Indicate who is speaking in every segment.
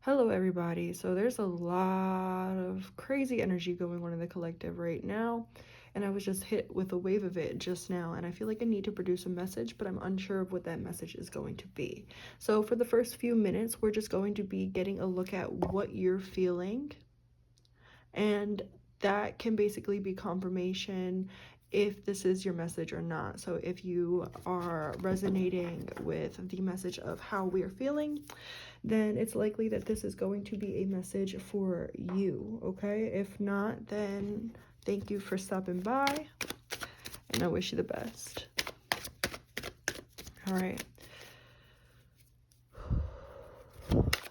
Speaker 1: Hello, everybody. So, there's a lot of crazy energy going on in the collective right now, and I was just hit with a wave of it just now. And I feel like I need to produce a message, but I'm unsure of what that message is going to be. So, for the first few minutes, we're just going to be getting a look at what you're feeling, and that can basically be confirmation if this is your message or not. So if you are resonating with the message of how we're feeling, then it's likely that this is going to be a message for you, okay? If not, then thank you for stopping by, and I wish you the best. All right.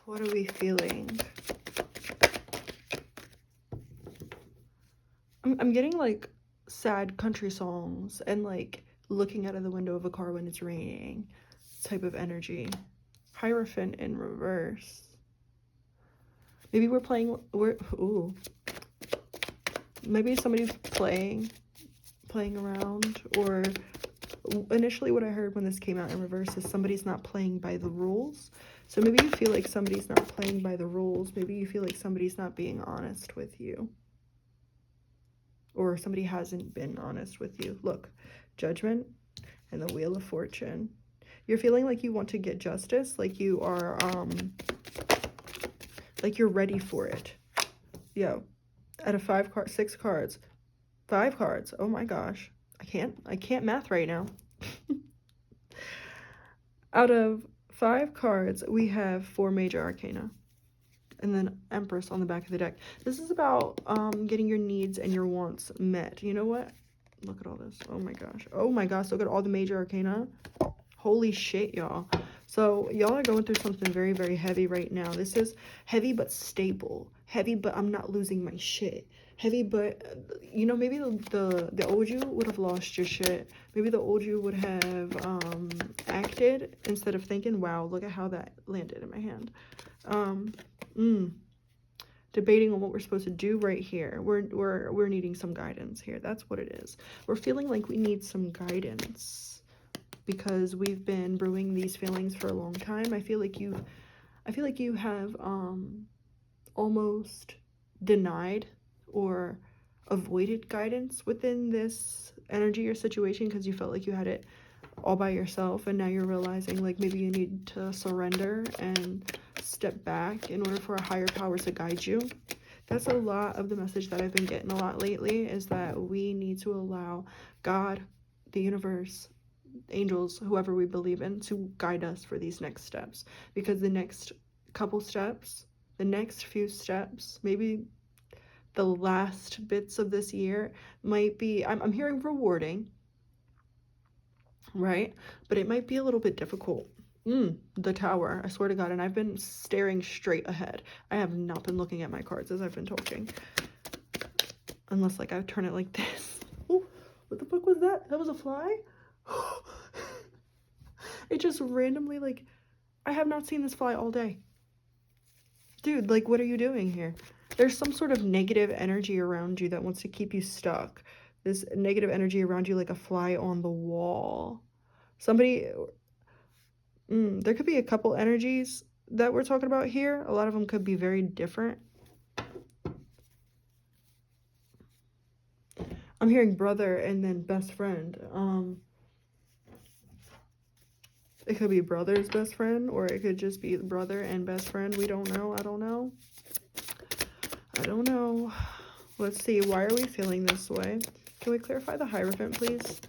Speaker 1: What are we feeling? I'm getting like sad country songs and like looking out of the window of a car when it's raining type of energy. Hierophant in reverse. Maybe ooh. Maybe somebody's playing around, or initially what I heard when this came out in reverse is somebody's not playing by the rules. So maybe you feel like somebody's not playing by the rules. Maybe you feel like somebody's not being honest with you. Or somebody hasn't been honest with you. Look, Judgment and the Wheel of Fortune. You're feeling like you want to get justice, like you are, like you're ready for it. Yo, out of 6 cards, 5 cards. Oh my gosh, I can't math right now. Out of 5 cards, we have 4 major arcana, and then Empress on the back of the deck. This is about getting your needs and your wants met. You know what? Look at all this. Oh my gosh. Oh my gosh. Look at all the major arcana. Holy shit, y'all. So y'all are going through something very, very heavy right now. This is heavy but stable. Heavy but I'm not losing my shit. Heavy but, you know, maybe the old you would have lost your shit. Maybe the old you would have acted instead of thinking, wow, look at how that landed in my hand. Debating on what we're supposed to do right here. We're needing some guidance here. That's what it is. We're feeling like we need some guidance because we've been brewing these feelings for a long time. I feel like you have almost denied or avoided guidance within this energy or situation because you felt like you had it all by yourself, and now you're realizing like maybe you need to surrender and step back in order for a higher power to guide you. That's a lot of the message that I've been getting a lot lately, is that we need to allow God, the universe, angels, whoever we believe in, to guide us for these next steps, because the next couple steps, the next few steps, maybe the last bits of this year might be, I'm hearing rewarding, right? But it might be a little bit difficult. The Tower, I swear to God, and I've been staring straight ahead. I have not been looking at my cards as I've been talking. Unless, like, I turn it like this. Oh, what the fuck was that? That was a fly? It just randomly, like, I have not seen this fly all day. Dude, like, what are you doing here? There's some sort of negative energy around you that wants to keep you stuck. This negative energy around you, like a fly on the wall. Somebody, there could be a couple energies that we're talking about here. A lot of them could be very different. I'm hearing brother and then best friend. It could be brother's best friend, or it could just be brother and best friend. We don't know. I don't know. Let's see. Why are we feeling this way? Can we clarify the Hierophant, please?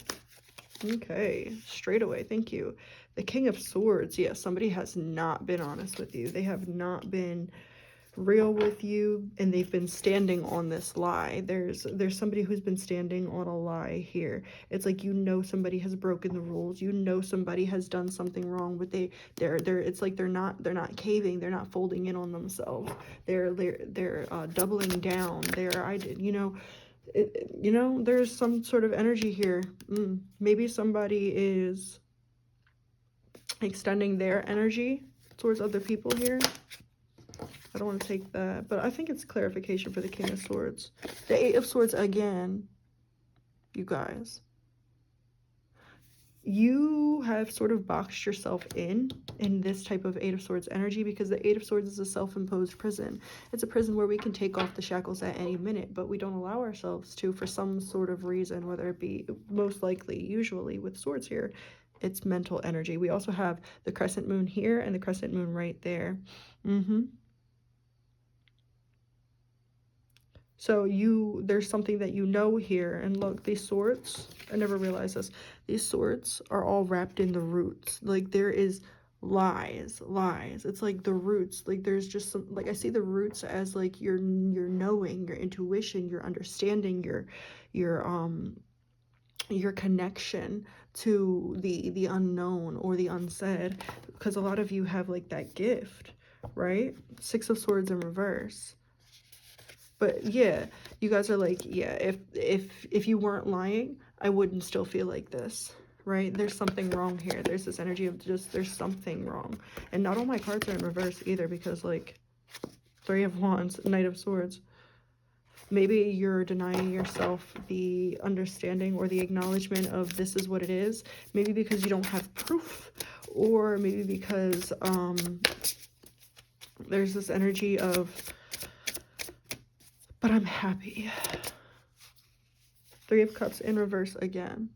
Speaker 1: Okay, straight away, thank you. The King of Swords. Yes, somebody has not been honest with you. They have not been real with you, and they've been standing on this lie. There's somebody who's been standing on a lie here. It's like, you know, somebody has broken the rules. You know somebody has done something wrong, but they're it's like they're not caving. They're not folding in on themselves. They're doubling down. There's some sort of energy here. Maybe somebody is extending their energy towards other people here. I don't want to take that, but I think it's clarification for the King of Swords. The Eight of Swords again, you guys. you have sort of boxed yourself in this type of Eight of Swords energy, because the Eight of Swords is a self-imposed prison. It's a prison where we can take off the shackles at any minute, but we don't allow ourselves to for some sort of reason, whether it be, most likely, usually with swords here, it's mental energy. We also have the crescent moon here and the crescent moon right there. So there's something that you know here. And look, these swords, I never realized this. These swords are all wrapped in the roots. Like, there is lies. It's like the roots. Like, there's just some, like, I see the roots as like your knowing, your intuition, your understanding, your connection to the unknown or the unsaid. Because a lot of you have like that gift, right? Six of Swords in reverse. But yeah, you guys are like, yeah, if you weren't lying, I wouldn't still feel like this, right? There's something wrong here. There's this energy of just, there's something wrong. And not all my cards are in reverse either, because like Three of Wands, Knight of Swords. Maybe you're denying yourself the understanding or the acknowledgement of this is what it is. Maybe because you don't have proof, or maybe because there's this energy of, but I'm happy. Three of Cups in reverse again.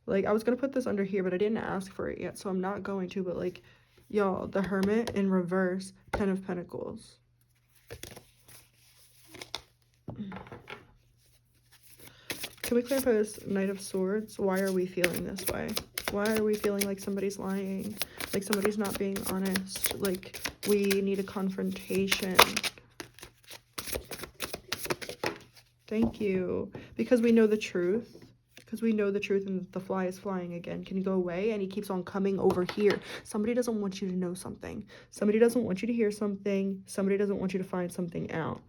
Speaker 1: Like, I was going to put this under here, but I didn't ask for it yet, so I'm not going to. But, like, y'all, the Hermit in reverse, Ten of Pentacles. Can we clarify this Knight of Swords? Why are we feeling this way? Why are we feeling like somebody's lying? Like somebody's not being honest? Like, we need a confrontation. Thank you. Because we know the truth. Because we know the truth, and the fly is flying again. Can you go away? And he keeps on coming over here. Somebody doesn't want you to know something. Somebody doesn't want you to hear something. Somebody doesn't want you to find something out.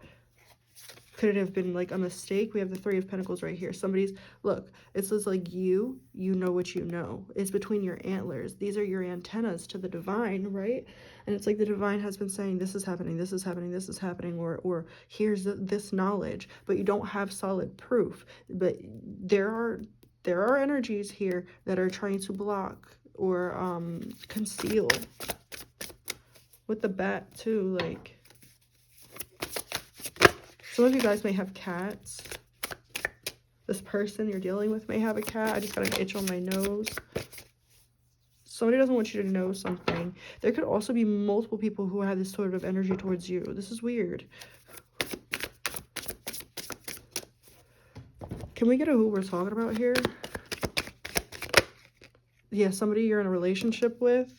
Speaker 1: Could it have been like a mistake? We have the Three of Pentacles right here. Somebody's, look, it says like you know what you know. It's between your antlers. These are your antennas to the divine, right? And it's like the divine has been saying, this is happening, this is happening, this is happening, or here's this knowledge, but you don't have solid proof. But there are energies here that are trying to block or conceal. With the bat too, like, some of you guys may have cats. This person you're dealing with may have a cat. I just got an itch on my nose. Somebody doesn't want you to know something. There could also be multiple people who have this sort of energy towards you. This is weird. Can we get a who we're talking about here? Yeah, somebody you're in a relationship with.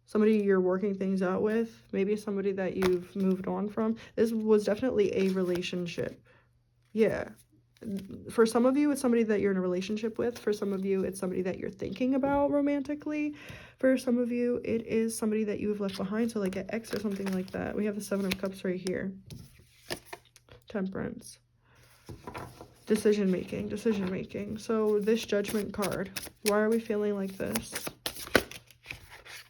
Speaker 1: Somebody you're working things out with. Maybe somebody that you've moved on from. This was definitely a relationship. Yeah. For some of you, it's somebody that you're in a relationship with. For some of you, it's somebody that you're thinking about romantically. For some of you, it is somebody that you've left behind, so like an ex or something like that. We have the Seven of Cups right here. Temperance. Decision making. So this Judgment card, why are we feeling like this?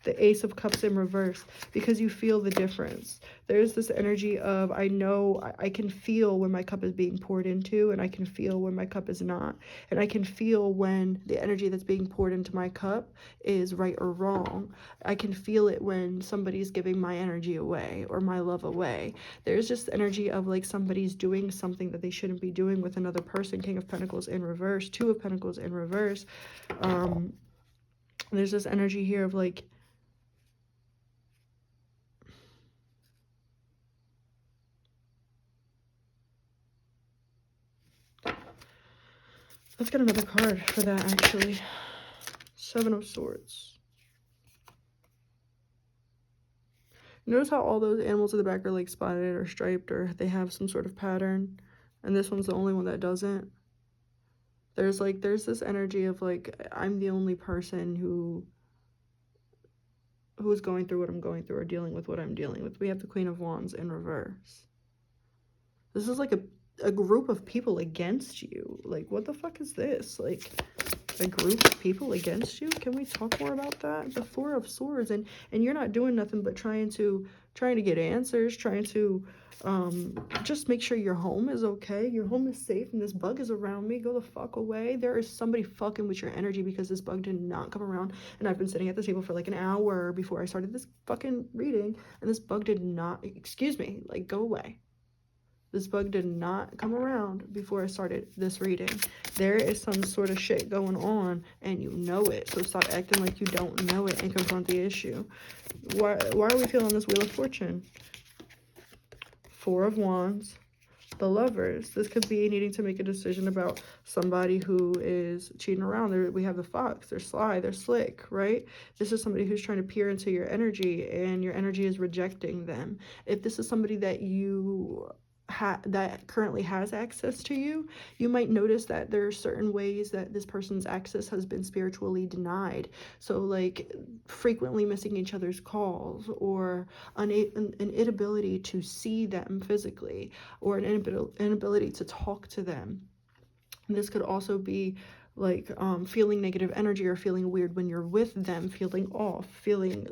Speaker 1: The Ace of Cups in reverse, because you feel the difference. There's this energy of, I know, I can feel when my cup is being poured into, and I can feel when my cup is not. And I can feel when the energy that's being poured into my cup is right or wrong. I can feel it when somebody's giving my energy away or my love away. There's just energy of like somebody's doing something that they shouldn't be doing with another person. King of Pentacles in reverse, Two of Pentacles in reverse. There's this energy here of like, let's get another card for that, actually. Seven of Swords. Notice how all those animals in the back are like spotted or striped, or they have some sort of pattern, and this one's the only one that doesn't. There's this energy of like, I'm the only person who's going through what I'm going through or dealing with what I'm dealing with. We have the Queen of Wands in reverse. This is like a group of people against you. Like, what the fuck is this? Like, a group of people against you? Can we talk more about that? The Four of Swords, and you're not doing nothing but trying to trying to get answers, trying to just make sure your home is okay, your home is safe, and this bug is around me. Go the fuck away. There is somebody fucking with your energy because this bug did not come around, and I've been sitting at the table for like an hour before I started this fucking reading, and this bug did not, excuse me, like, go away. This bug did not come around before I started this reading. There is some sort of shit going on, and you know it. So stop acting like you don't know it and confront the issue. Why are we feeling this Wheel of Fortune? Four of Wands. The Lovers. This could be needing to make a decision about somebody who is cheating around. We have the Fox. They're sly. They're slick, right? This is somebody who's trying to peer into your energy, and your energy is rejecting them. If this is somebody that you that currently has access to you, you might notice that there are certain ways that this person's access has been spiritually denied. So like frequently missing each other's calls, or an inability to see them physically, or an inability to talk to them. And this could also be like feeling negative energy, or feeling weird when you're with them, feeling off, feeling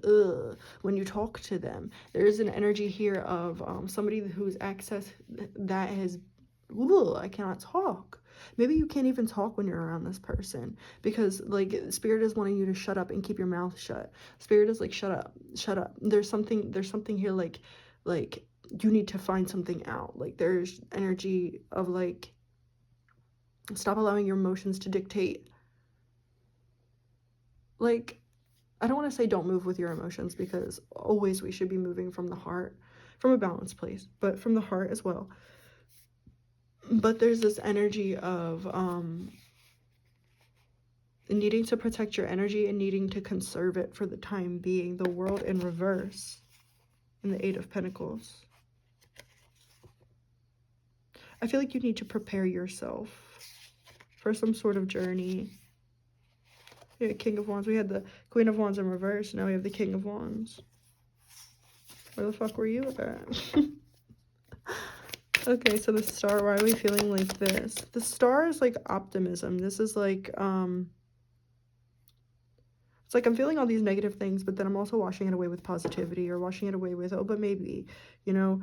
Speaker 1: when you talk to them. There's an energy here of somebody whose access that has, I cannot talk. Maybe you can't even talk when you're around this person, because like Spirit is wanting you to shut up and keep your mouth shut. Spirit is like, shut up, shut up. There's something here like you need to find something out. Like there's energy of like, stop allowing your emotions to dictate. Like, I don't want to say don't move with your emotions, because always we should be moving from the heart, from a balanced place, but from the heart as well. But there's this energy of needing to protect your energy and needing to conserve it for the time being. The World in reverse, and the Eight of Pentacles. I feel like you need to prepare yourself for some sort of journey. Yeah, King of Wands. We had the Queen of Wands in reverse. Now we have the King of Wands. Where the fuck were you at? Okay, so the Star. Why are we feeling like this? The Star is like optimism. This is like, it's like I'm feeling all these negative things, but then I'm also washing it away with positivity, or washing it away with, oh, but maybe, you know,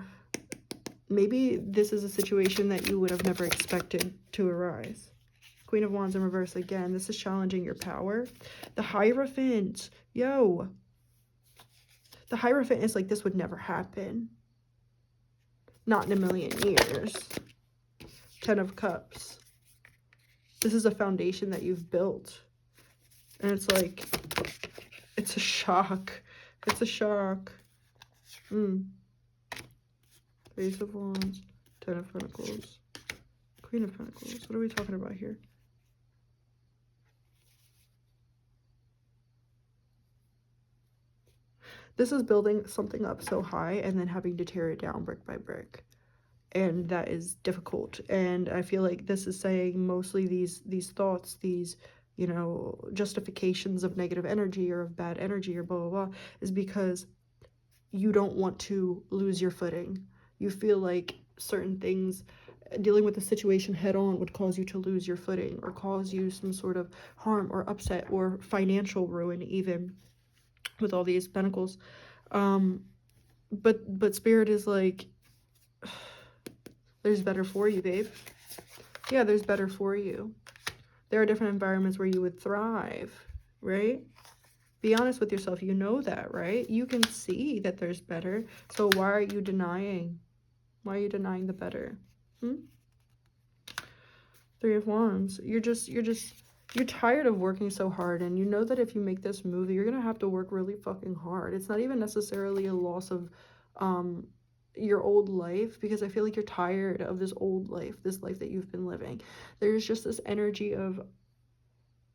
Speaker 1: maybe this is a situation that you would have never expected to arise. Queen of Wands in reverse again. This is challenging your power. The Hierophant. Yo. The Hierophant is like, this would never happen. Not in a million years. 10 of Cups. This is a foundation that you've built. And it's like, it's a shock. It's a shock. Ace of Wands. 10 of Pentacles. Queen of Pentacles. What are we talking about here? This is building something up so high and then having to tear it down brick by brick. And that is difficult. And I feel like this is saying mostly these thoughts, these, you know, justifications of negative energy or of bad energy or blah, blah, blah, is because you don't want to lose your footing. You feel like certain things, dealing with the situation head on, would cause you to lose your footing, or cause you some sort of harm or upset or financial ruin, even with all these pentacles. But Spirit is like, there's better for you, babe. Yeah, there's better for you. There are different environments where you would thrive, right? Be honest with yourself. You know that, right? You can see that there's better. So why are you denying? Why are you denying the better? Three of Wands. You're tired of working so hard, and you know that if you make this move, you're gonna have to work really fucking hard. It's not even necessarily a loss of your old life, because I feel like you're tired of this old life, this life that you've been living. There's just this energy of,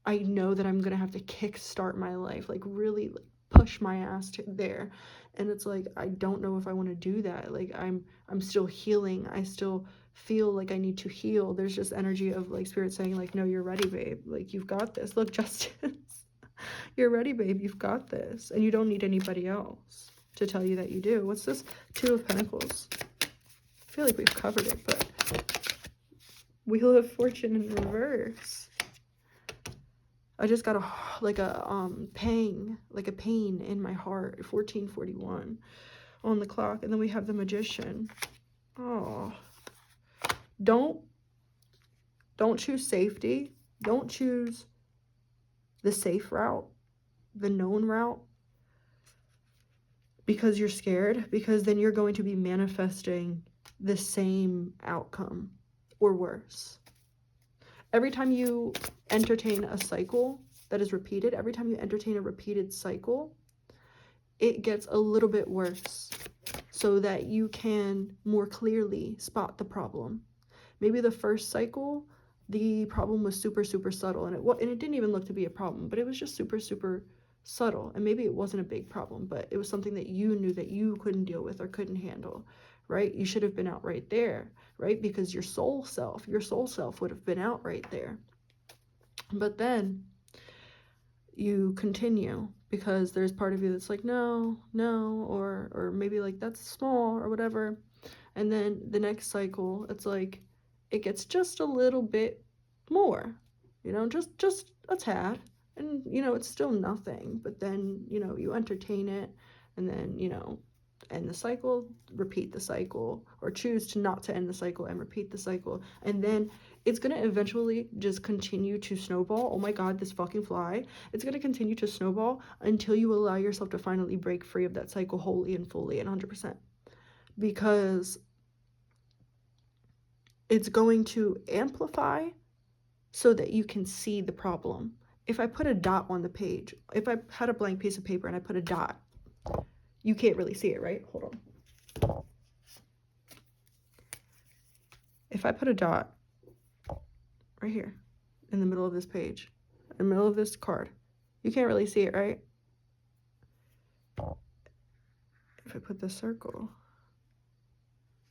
Speaker 1: I know that I'm gonna have to kickstart my life, like really like push my ass to there. And it's like, I don't know if I want to do that. Like I'm still healing. I still feel like I need to heal. There's just energy of like Spirit saying like, no, you're ready, babe. Like you've got this. Look, Justice. You're ready, babe. You've got this. And you don't need anybody else to tell you that you do. What's this? Two of Pentacles. I feel like we've covered it, but Wheel of Fortune in reverse. I just got a pang, like a pain in my heart. 1441. on the clock. And then we have the Magician. Oh, don't choose safety. Don't choose the safe route, the known route, because you're scared, because then you're going to be manifesting the same outcome or worse. Every time you entertain a cycle that is repeated, every time you entertain a repeated cycle, it gets a little bit worse so that you can more clearly spot the problem. Maybe the first cycle, the problem was super, super subtle, and it didn't even look to be a problem, but it was just super, super subtle. And maybe it wasn't a big problem, but it was something that you knew that you couldn't deal with or couldn't handle, right? You should have been out right there, right? Because your soul self would have been out right there. But then you continue because there's part of you that's like, no, or maybe like that's small or whatever. And then the next cycle, it's like, it gets just a little bit more, you know, just a tad. And, you know, it's still nothing. But then, you know, you entertain it and then, you know, end the cycle, repeat the cycle, or choose to not to end the cycle and repeat the cycle. And then it's going to eventually just continue to snowball. Oh my God, this fucking fly. It's going to continue to snowball until you allow yourself to finally break free of that cycle wholly and fully and 100%. Because it's going to amplify so that you can see the problem. If I put a dot on the page, if I had a blank piece of paper and I put a dot, you can't really see it, right? Hold on. If I put a dot right here in the middle of this page, in the middle of this card, you can't really see it, right? If I put this circle,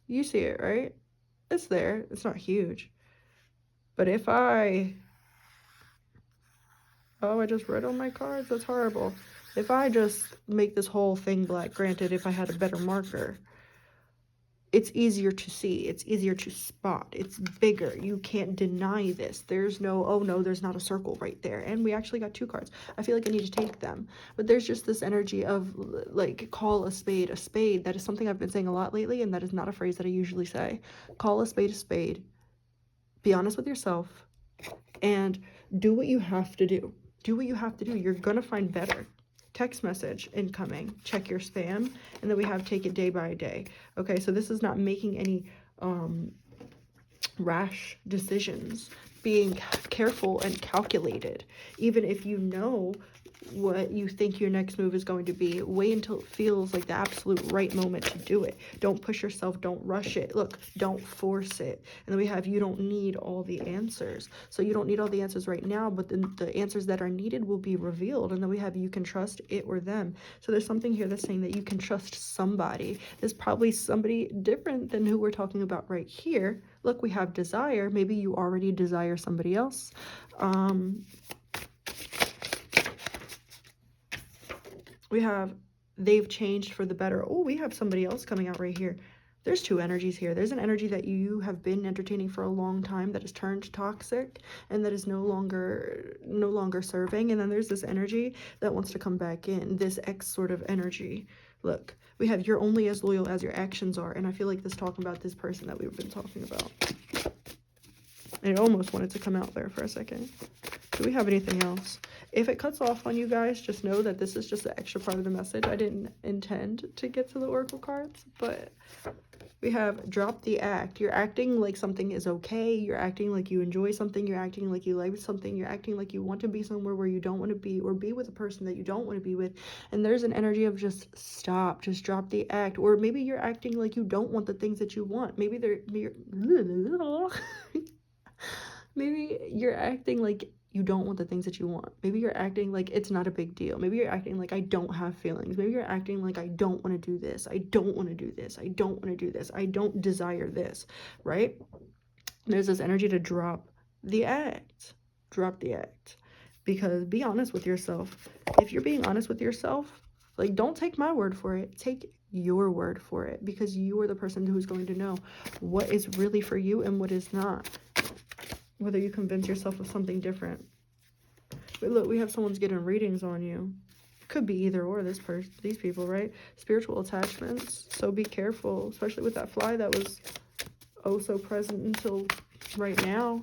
Speaker 1: you see it, right? It's there. It's not huge. But if I just read on my cards? That's horrible. If I just make this whole thing black, granted, if I had a better marker, it's easier to see. It's easier to spot. It's bigger. You can't deny this. There's no, oh no, there's not a circle right there. And we actually got 2 cards. I feel like I need to take them. But there's just this energy of, like, call a spade a spade. That is something I've been saying a lot lately, and that is not a phrase that I usually say. Call a spade a spade. Be honest with yourself. And do what you have to do. Do what you have to do. You're going to find better. Text message incoming. Check your spam. And then we have take it day by day. Okay, so this is not making any rash decisions. Being careful and calculated. Even if you know what you think your next move is going to be, wait until it feels like the absolute right moment to do it. Don't push yourself. Don't rush it. Look, don't force it. And then we have, you don't need all the answers. So you don't need all the answers right now, but then the answers that are needed will be revealed. And then we have, you can trust it or them. So there's something here that's saying that you can trust somebody. There's probably somebody different than who we're talking about right here. Look, we have desire. Maybe you already desire somebody else. We have, they've changed for the better. Oh, we have somebody else coming out right here. There's 2 energies here. There's an energy that you have been entertaining for a long time that has turned toxic and that is no longer serving. And then there's this energy that wants to come back in, this X sort of energy. Look, we have, you're only as loyal as your actions are. And I feel like this talking about this person that we've been talking about. And it almost wanted to come out there for a second. Do we have anything else? If it cuts off on you guys, just know that this is just the extra part of the message. I didn't intend to get to the oracle cards, but we have drop the act. You're acting like something is okay. You're acting like you enjoy something. You're acting like you like something. You're acting like you want to be somewhere where you don't want to be, or be with a person that you don't want to be with. And there's an energy of just stop, just drop the act. Or maybe you're acting like you don't want the things that you want. Maybe maybe you're acting like you don't want the things that you want. Maybe you're acting like it's not a big deal. Maybe you're acting like I don't have feelings. Maybe you're acting like I don't want to do this. I don't want to do this. I don't want to do this. I don't desire this, right? There's this energy to drop the act. Drop the act. Because be honest with yourself. If you're being honest with yourself, like, don't take my word for it. Take your word for it. Because you are the person who's going to know what is really for you and what is not. Whether you convince yourself of something different. But look, we have someone's getting readings on you. Could be either or, these people, right? Spiritual attachments. So be careful, especially with that fly that was oh so present until right now.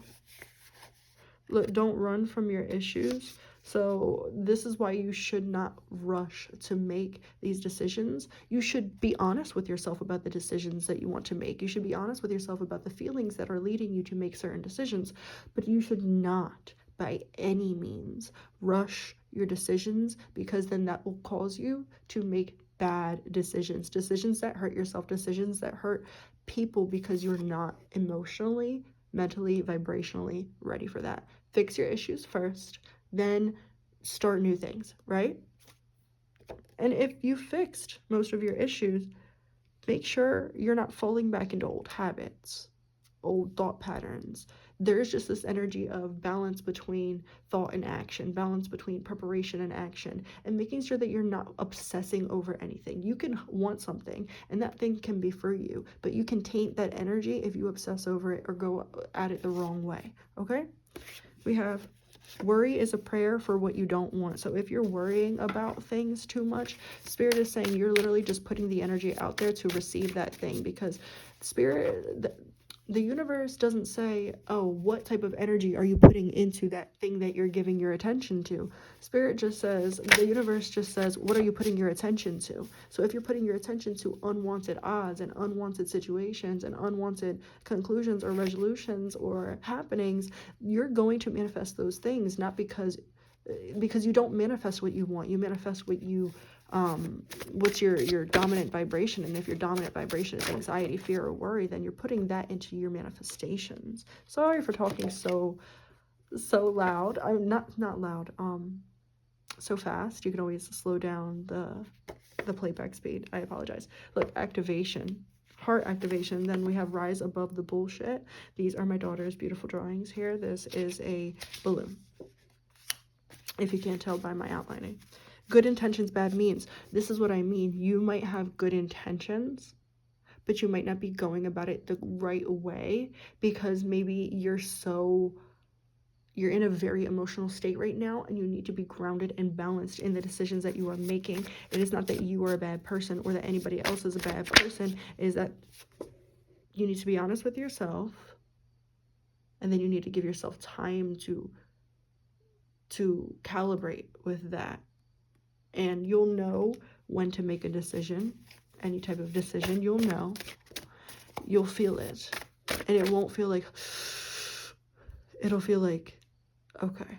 Speaker 1: Look, don't run from your issues. So this is why you should not rush to make these decisions. You should be honest with yourself about the decisions that you want to make. You should be honest with yourself about the feelings that are leading you to make certain decisions. But you should not, by any means, rush your decisions, because then that will cause you to make bad decisions. Decisions that hurt yourself, decisions that hurt people, because you're not emotionally, mentally, vibrationally ready for that. Fix your issues first, then start new things, right? And if you fixed most of your issues, make sure you're not falling back into old habits, old thought patterns. There's just this energy of balance between thought and action, balance between preparation and action, and making sure that you're not obsessing over anything. You can want something, and that thing can be for you, but you can taint that energy if you obsess over it or go at it the wrong way, okay? We have worry is a prayer for what you don't want. So if you're worrying about things too much, Spirit is saying you're literally just putting the energy out there to receive that thing, because Spirit, the universe doesn't say, oh, what type of energy are you putting into that thing that you're giving your attention to? Spirit just says, the universe just says, what are you putting your attention to? So if you're putting your attention to unwanted odds and unwanted situations and unwanted conclusions or resolutions or happenings, you're going to manifest those things, not because you don't manifest what you want. You manifest what you what's your dominant vibration. And if your dominant vibration is anxiety, fear, or worry, then you're putting that into your manifestations. Sorry for talking so loud. I'm not loud, so fast. You can always slow down the playback speed. I apologize. Look, activation, heart activation. Then we have rise above the bullshit. These are my daughter's beautiful drawings here. This is a balloon, if you can't tell by my outlining. Good intentions, bad means. This is what I mean. You might have good intentions, but you might not be going about it the right way, because maybe you're in a very emotional state right now, and you need to be grounded and balanced in the decisions that you are making. It is not that you are a bad person or that anybody else is a bad person. It is that you need to be honest with yourself, and then you need to give yourself time to calibrate with that. And you'll know when to make a decision, any type of decision. You'll know, you'll feel it, and it won't feel like, it'll feel like, okay,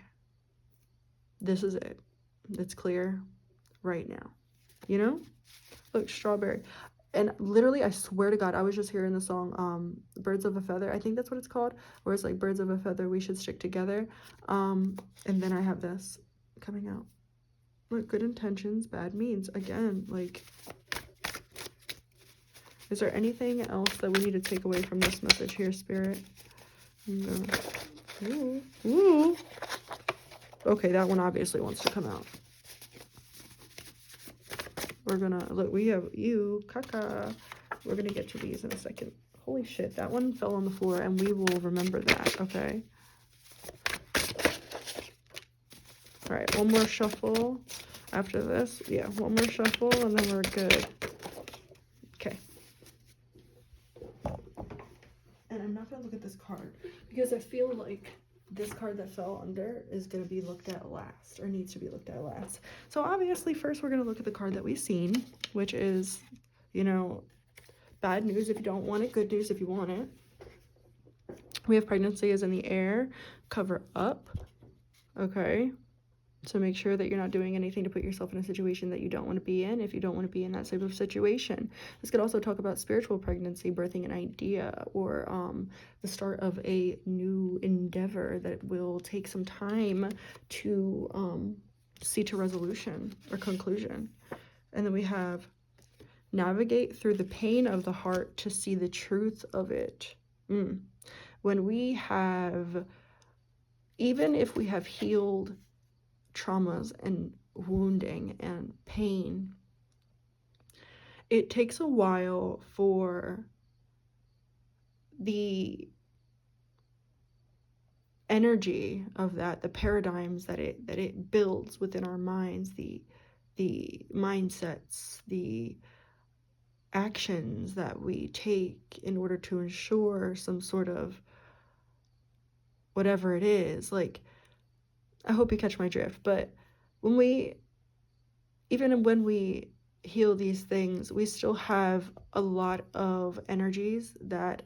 Speaker 1: this is it. It's clear right now, you know? Look, strawberry. And literally, I swear to God, I was just hearing the song, Birds of a Feather. I think that's what it's called, where it's like, birds of a feather, we should stick together. And then I have this coming out. Look, good intentions, bad means. Again, like, is there anything else that we need to take away from this message here, Spirit? No. Ooh. Ooh. Okay, that one obviously wants to come out. We're gonna, look, we have you, caca. We're gonna get to these in a second. Holy shit, that one fell on the floor, and we will remember that, okay? All right, one more shuffle after this. Yeah, one more shuffle, and then we're good. Okay. And I'm not going to look at this card, because I feel like this card that fell under is going to be looked at last, or needs to be looked at last. So obviously, first we're going to look at the card that we've seen, which is, you know, bad news if you don't want it, good news if you want it. We have pregnancy is in the air, cover up, okay? So make sure that you're not doing anything to put yourself in a situation that you don't want to be in, if you don't want to be in that type of situation. This could also talk about spiritual pregnancy, birthing an idea, or the start of a new endeavor that will take some time to see to resolution or conclusion. And then we have navigate through the pain of the heart to see the truth of it. When we have, even if we have healed traumas and wounding and pain, it takes a while for the energy of that, the paradigms that it builds within our minds, the the mindsets, the actions that we take in order to ensure some sort of whatever it is. Like, I hope you catch my drift, but even when we heal these things, we still have a lot of energies that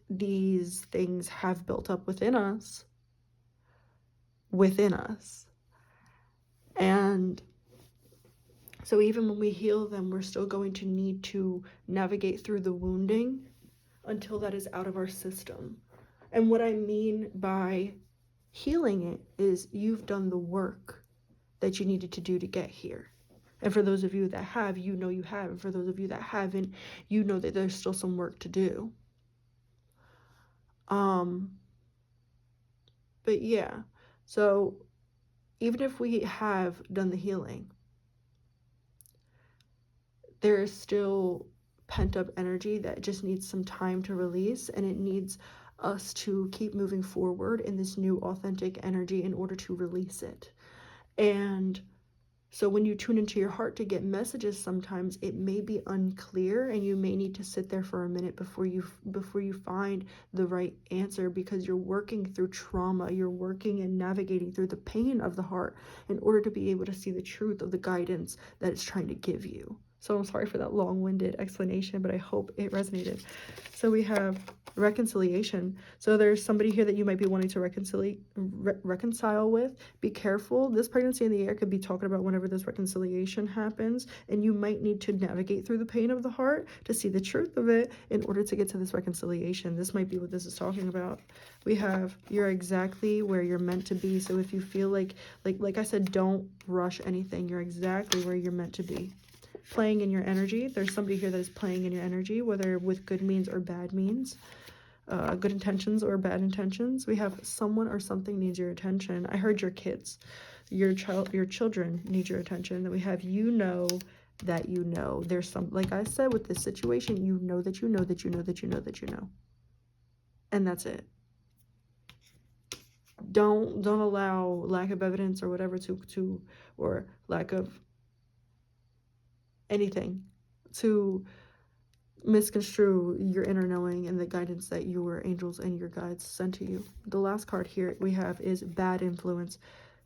Speaker 1: these things have built up within us. And so even when we heal them, we're still going to need to navigate through the wounding until that is out of our system. And what I mean by healing it is you've done the work that you needed to do to get here. And for those of you that have, you know you have. And for those of you that haven't, you know that there's still some work to do. But yeah, so even if we have done the healing, there is still pent-up energy that just needs some time to release, and it needs us to keep moving forward in this new authentic energy in order to release it. And so when you tune into your heart to get messages, sometimes it may be unclear, and you may need to sit there for a minute before you find the right answer, because you're working through trauma. You're working and navigating through the pain of the heart in order to be able to see the truth of the guidance that it's trying to give you. So I'm sorry for that long-winded explanation, but I hope it resonated. So we have reconciliation. So there's somebody here that you might be wanting to reconcile with. Be careful. This pregnancy in the air could be talking about whenever this reconciliation happens, and you might need to navigate through the pain of the heart to see the truth of it in order to get to this reconciliation. This might be what this is talking about. We have, you're exactly where you're meant to be. So if you feel like I said, don't rush anything. You're exactly where you're meant to be. Playing in your energy. There's somebody here that is playing in your energy, whether with good means or bad means, good intentions or bad intentions. We have someone or something needs your attention. I heard your kids, your children need your attention. Then we have, you know that you know. There's some, like I said, with this situation, you know that you know that you know that you know that you know. And that's it. Don't allow lack of evidence or whatever to or lack of anything to misconstrue your inner knowing and the guidance that your angels and your guides send to you. The last card here we have is bad influence.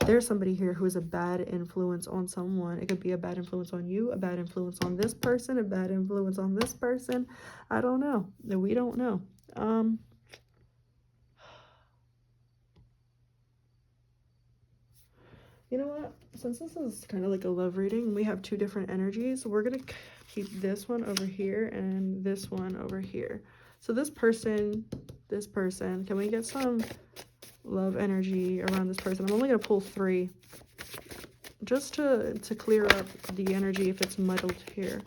Speaker 1: There's somebody here who is a bad influence on someone. It could be a bad influence on you, a bad influence on this person, a bad influence on this person. I don't know. We don't know. You know what? Since this is kind of like a love reading, we have two different energies. We're going to keep this one over here and this one over here. So this person, can we get some love energy around this person? I'm only going to pull 3 just to clear up the energy if it's muddled here.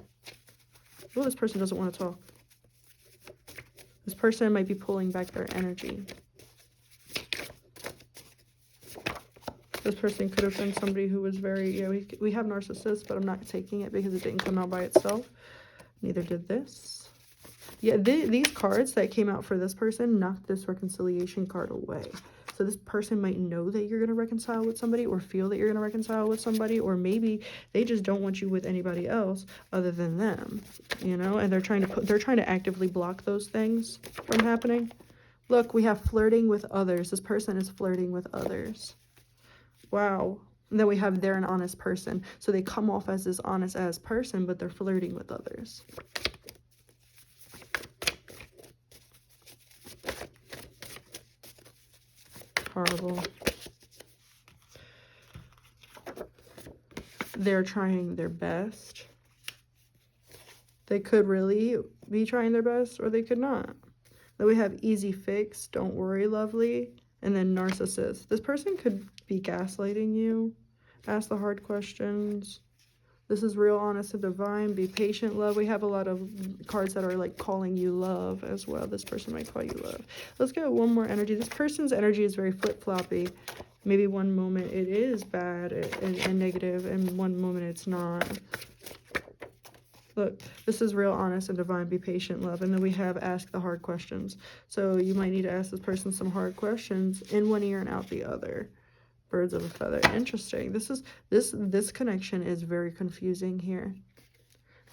Speaker 1: Oh, this person doesn't want to talk. This person might be pulling back their energy. This person could have been somebody who was very, yeah, we have narcissists, but I'm not taking it because it didn't come out by itself. Neither did this. Yeah, these cards that came out for this person knocked this reconciliation card away. So this person might know that you're going to reconcile with somebody, or feel that you're going to reconcile with somebody, or maybe they just don't want you with anybody else other than them, you know, and they're trying to actively block those things from happening. Look, we have flirting with others. This person is flirting with others. Wow. And then we have they're an honest person. So they come off as this honest as person, but they're flirting with others. Horrible. They're trying their best. They could really be trying their best, or they could not. Then we have easy fix, don't worry, lovely. And then narcissist. This person could be gaslighting you. Ask the hard questions. This is real, honest, and divine. Be patient, love. We have a lot of cards that are like calling you love as well. This person might call you love. Let's get one more energy. This person's energy is very flip-floppy. Maybe one moment it is bad and negative, and one moment it's not. Look, this is real, honest, and divine. Be patient, love. And then we have ask the hard questions. So you might need to ask this person some hard questions in one ear and out the other. Birds of a feather. Interesting. This connection is very confusing here.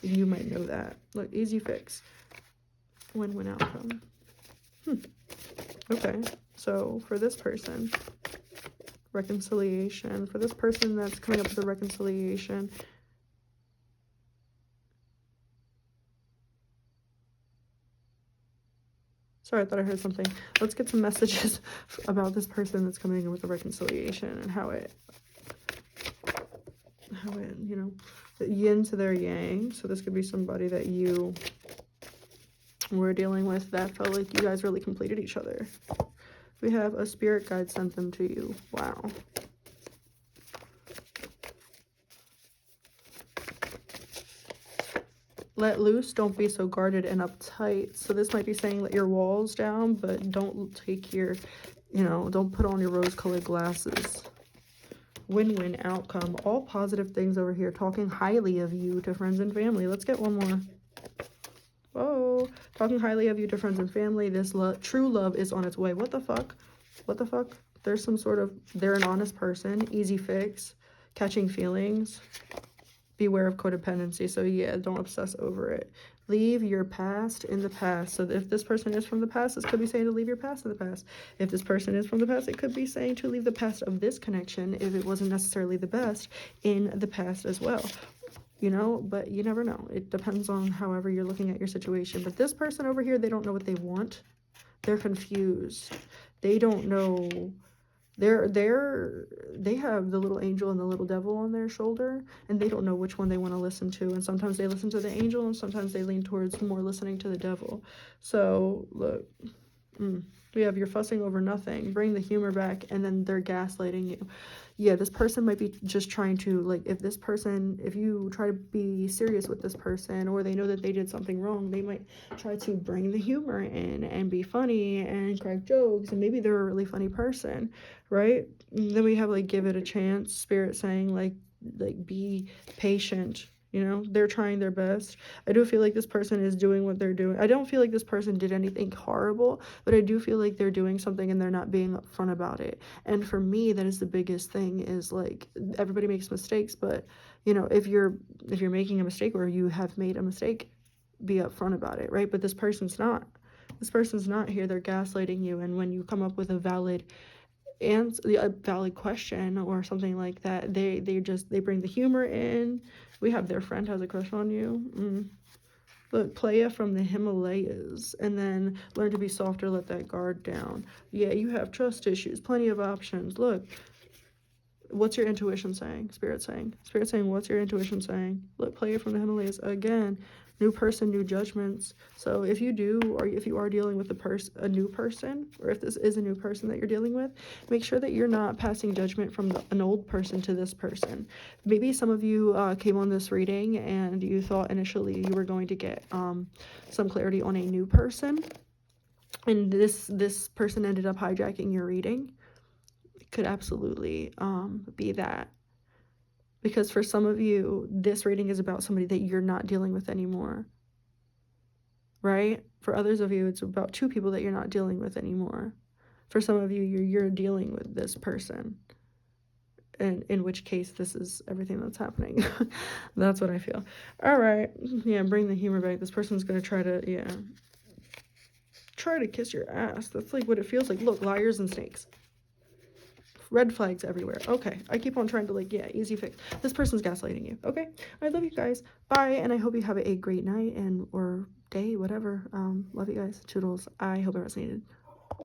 Speaker 1: You might know that. Look, easy fix. Win-win outcome. Okay. So for this person, reconciliation. For this person that's coming up with a reconciliation. Sorry, I thought I heard something. Let's get some messages about this person that's coming in with a reconciliation and how it, you know, the yin to their yang. So this could be somebody that you were dealing with that felt like you guys really completed each other. We have a spirit guide sent them to you. Wow. Let loose, don't be so guarded and uptight. So this might be saying let your walls down, but don't take your, you know, don't put on your rose-colored glasses. Win-win outcome. All positive things over here. Talking highly of you to friends and family. Let's get one more. Oh, talking highly of you to friends and family. This true love is on its way. What the fuck? What the fuck? There's some sort of, they're an honest person. Easy fix. Catching feelings. Beware of codependency. So yeah, don't obsess over it. Leave your past in the past. So if this person is from the past, this could be saying to leave your past in the past. If this person is from the past, it could be saying to leave the past of this connection if it wasn't necessarily the best in the past as well. You know, but you never know. It depends on however you're looking at your situation. But this person over here, they don't know what they want. They're confused. They don't know. They have the little angel and the little devil on their shoulder, and they don't know which one they want to listen to. And sometimes they listen to the angel, and sometimes they lean towards more listening to the devil. So look, we have you're fussing over nothing. Bring the humor back, and then they're gaslighting you. Yeah, this person might be just trying to, like, if you try to be serious with this person, or they know that they did something wrong, they might try to bring the humor in and be funny and crack jokes, and maybe they're a really funny person, right? And then we have, like, give it a chance, spirit saying, like be patient. You know, they're trying their best. I do feel like this person is doing what they're doing. I don't feel like this person did anything horrible, but I do feel like they're doing something and they're not being upfront about it. And for me, that is the biggest thing, is like, everybody makes mistakes, but you know, if you're making a mistake, or you have made a mistake, be upfront about it, right? But this person's not. This person's not here. They're gaslighting you. And when you come up with a valid question or something like that, they bring the humor in. We have their friend has a crush on you. Look, playa from the Himalayas, and then learn to be softer, let that guard down. Yeah, you have trust issues, plenty of options. Look, what's your intuition saying? Spirit saying, what's your intuition saying? Look, playa from the Himalayas again. New person, new judgments. So if you do, or if you are dealing with a new person, or if this is a new person that you're dealing with, make sure that you're not passing judgment from an old person to this person. Maybe some of you came on this reading and you thought initially you were going to get some clarity on a new person, and this person ended up hijacking your reading. It could absolutely be that. Because for some of you, this reading is about somebody that you're not dealing with anymore, right? For others of you, it's about two people that you're not dealing with anymore. For some of you, you're dealing with this person, and in which case, this is everything that's happening. That's what I feel. All right. Yeah, bring the humor back. This person's going to try to kiss your ass. That's like what it feels like. Look, liars and snakes. Red flags everywhere. Okay, I keep on trying to, easy fix. This person's gaslighting you. Okay, I love you guys. Bye, and I hope you have a great night or day, whatever. Love you guys. Toodles. I hope it resonated.